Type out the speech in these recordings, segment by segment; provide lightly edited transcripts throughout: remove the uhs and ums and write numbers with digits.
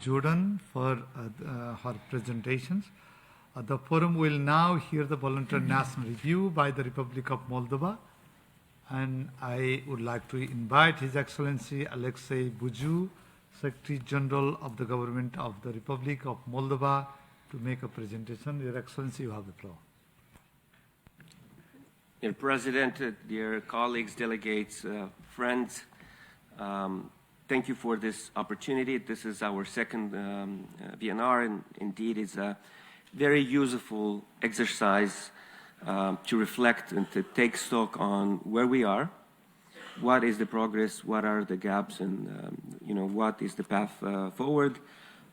Jordan for her presentations. The forum will now hear the voluntary national review by the Republic of Moldova. And I would like to invite His Excellency Alexei Buju, Secretary General of the Government of the Republic of Moldova, to make a presentation. Your Excellency, you have the floor. Dear President, dear colleagues, delegates, friends, thank you for this opportunity. This is our second VNR, and indeed it's a very useful exercise to reflect and to take stock on where we are, what is the progress, what are the gaps, and what is the path forward.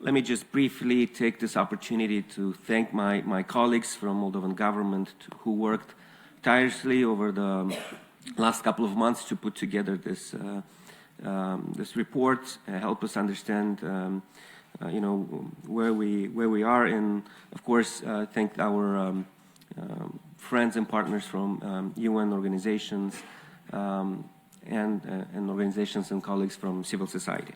Let me just briefly take this opportunity to thank my colleagues from Moldovan government who worked tirelessly over the last couple of months to put together this this report, help us understand where we are, and of course thank our friends and partners from UN organizations and organizations and colleagues from civil society.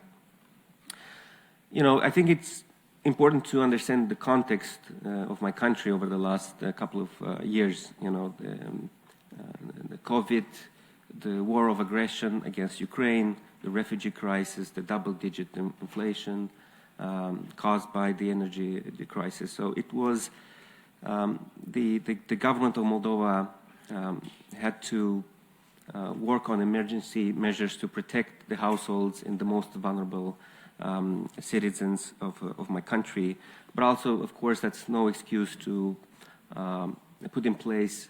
I think it's important to understand the context of my country over the last couple of years. The COVID, the war of aggression against Ukraine, the refugee crisis, the double-digit inflation caused by the energy crisis. So it was the government of Moldova had to work on emergency measures to protect the households and the most vulnerable citizens of my country. But also, of course, that's no excuse to put in place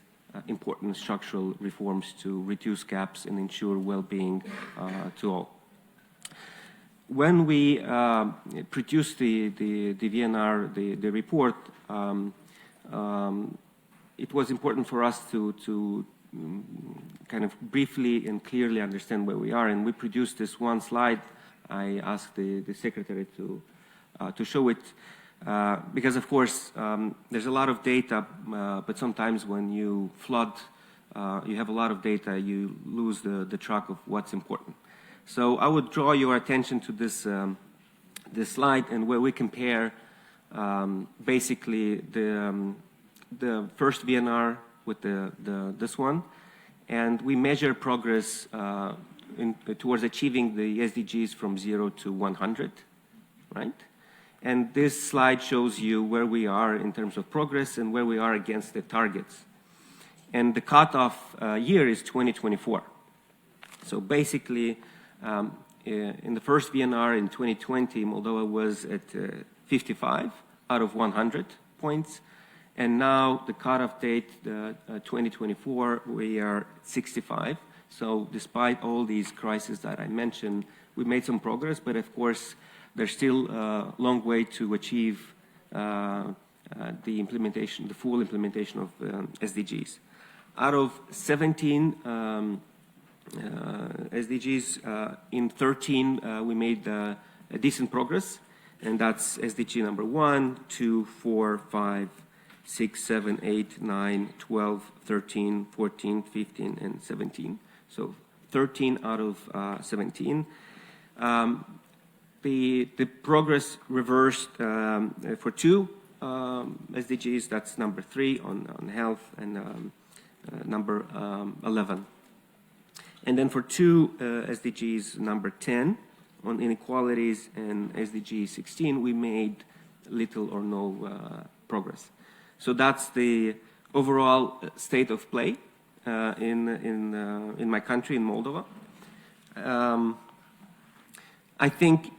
important structural reforms to reduce gaps and ensure well-being to all. When we produced the VNR, the report, it was important for us to kind of briefly and clearly understand where we are, and we produced this one slide. I asked the secretary to show it because, of course, there's a lot of data, but sometimes when you flood, you have a lot of data, you lose the track of what's important. So I would draw your attention to this slide, and where we compare basically the first VNR with this one, and we measure progress towards achieving the SDGs from 0 to 100, right? And this slide shows you where we are in terms of progress and where we are against the targets. And the cutoff year is 2024. So basically, in the first VNR in 2020, Moldova was at 55 out of 100 points. And now the cutoff date, 2024, we are 65. So despite all these crises that I mentioned, we made some progress, but of course, there's still a long way to achieve the full implementation of SDGs. Out of 17 SDGs, in 13 we made a decent progress, and that's SDG number 1, 2, 4, 5, 6, 7, 8, 9, 12, 13, 14, 15, and 17. So 13 out of 17. The progress reversed for 2 SDGs, that's number 3 on health and number 11. And then for 2 SDGs, number 10 on inequalities and SDG 16, we made little or no progress. So that's the overall state of play in my country, in Moldova. I think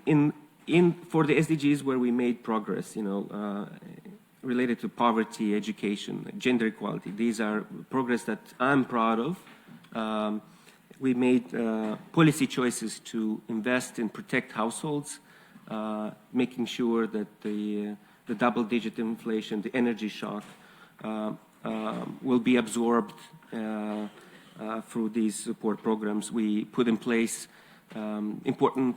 for the SDGs where we made progress, related to poverty, education, gender equality, these are progress that I'm proud of. We made policy choices to invest and protect households, making sure that the double-digit inflation, the energy shock, will be absorbed through these support programs. We put in place important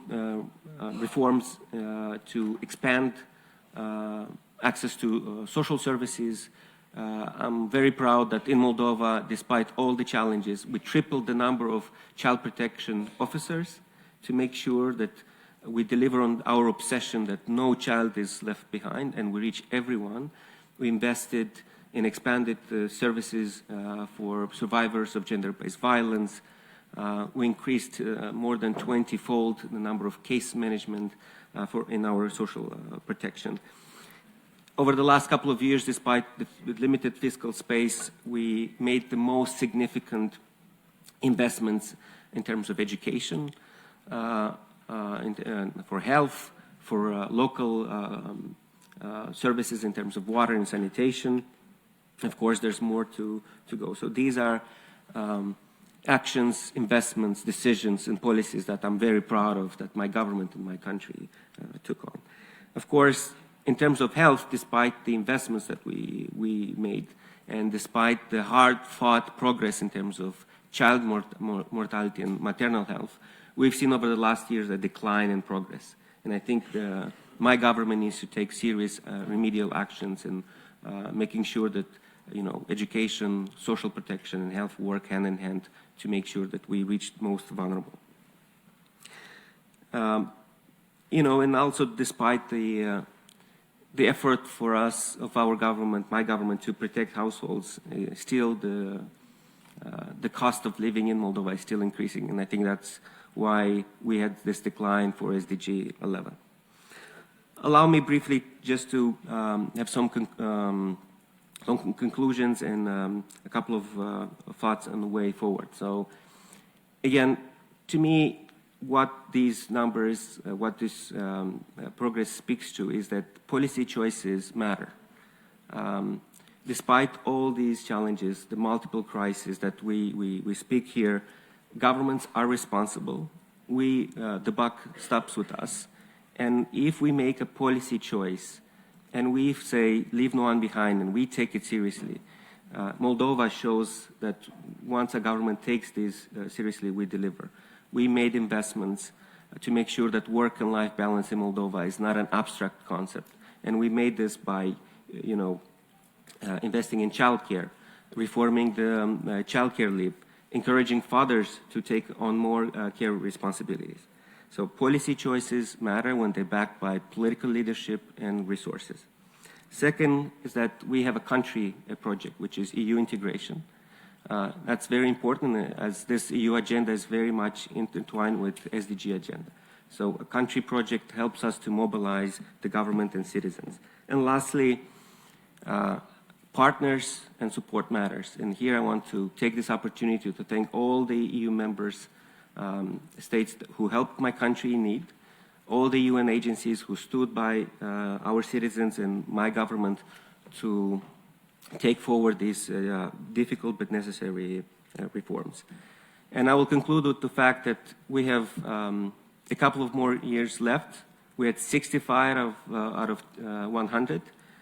reforms to expand access to social services. I'm very proud that in Moldova, despite all the challenges, we tripled the number of child protection officers to make sure that we deliver on our obsession that no child is left behind and we reach everyone. We invested in expanded services for survivors of gender-based violence. We increased more than 20-fold the number of case management in our social protection. Over the last couple of years, despite the limited fiscal space, we made the most significant investments in terms of education, for health, for local services in terms of water and sanitation. Of course, there's more to go. So these are actions, investments, decisions, and policies that I'm very proud of that my government and my country took on. Of course, in terms of health, despite the investments that we made, and despite the hard-fought progress in terms of child mortality and maternal health, we've seen over the last years a decline in progress. And I think my government needs to take serious remedial actions in making sure that education, social protection, and health work hand in hand to make sure that we reach most vulnerable. And also despite the effort for us, of our government, my government, to protect households, still the cost of living in Moldova is still increasing, and I think that's why we had this decline for SDG 11. Allow me briefly just to have some conclusions and a couple of thoughts on the way forward. So again, to me, what these numbers, what this progress speaks to is that policy choices matter. Despite all these challenges, the multiple crises that we speak here, governments are responsible. The buck stops with us. And if we make a policy choice and we say, leave no one behind, and we take it seriously, Moldova shows that once a government takes this seriously, we deliver. We made investments to make sure that work and life balance in Moldova is not an abstract concept. And we made this by, investing in childcare, reforming the childcare leave, encouraging fathers to take on more care responsibilities. So policy choices matter when they're backed by political leadership and resources. Second is that we have a country project, which is EU integration. That's very important, as this EU agenda is very much intertwined with SDG agenda. So a country project helps us to mobilize the government and citizens. And lastly, partners and support matters. And here I want to take this opportunity to thank all the EU members, states who helped my country in need, all the UN agencies who stood by our citizens and my government to take forward these difficult but necessary reforms. And I will conclude with the fact that we have a couple of more years left. We had 65 out of 100.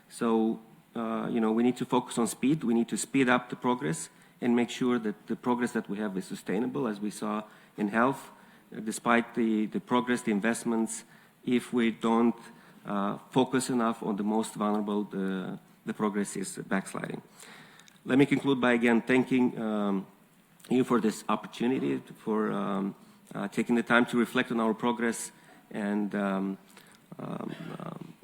So, we need to focus on speed. We need to speed up the progress and make sure that the progress that we have is sustainable, as we saw in health. Despite the progress, the investments, if we don't focus enough on the most vulnerable, the progress is backsliding. Let me conclude by again thanking you for this opportunity, for taking the time to reflect on our progress, and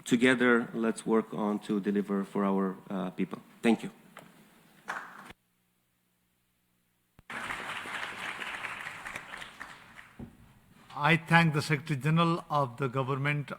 together let's work on to deliver for our people. Thank you. I thank the Secretary General of the Government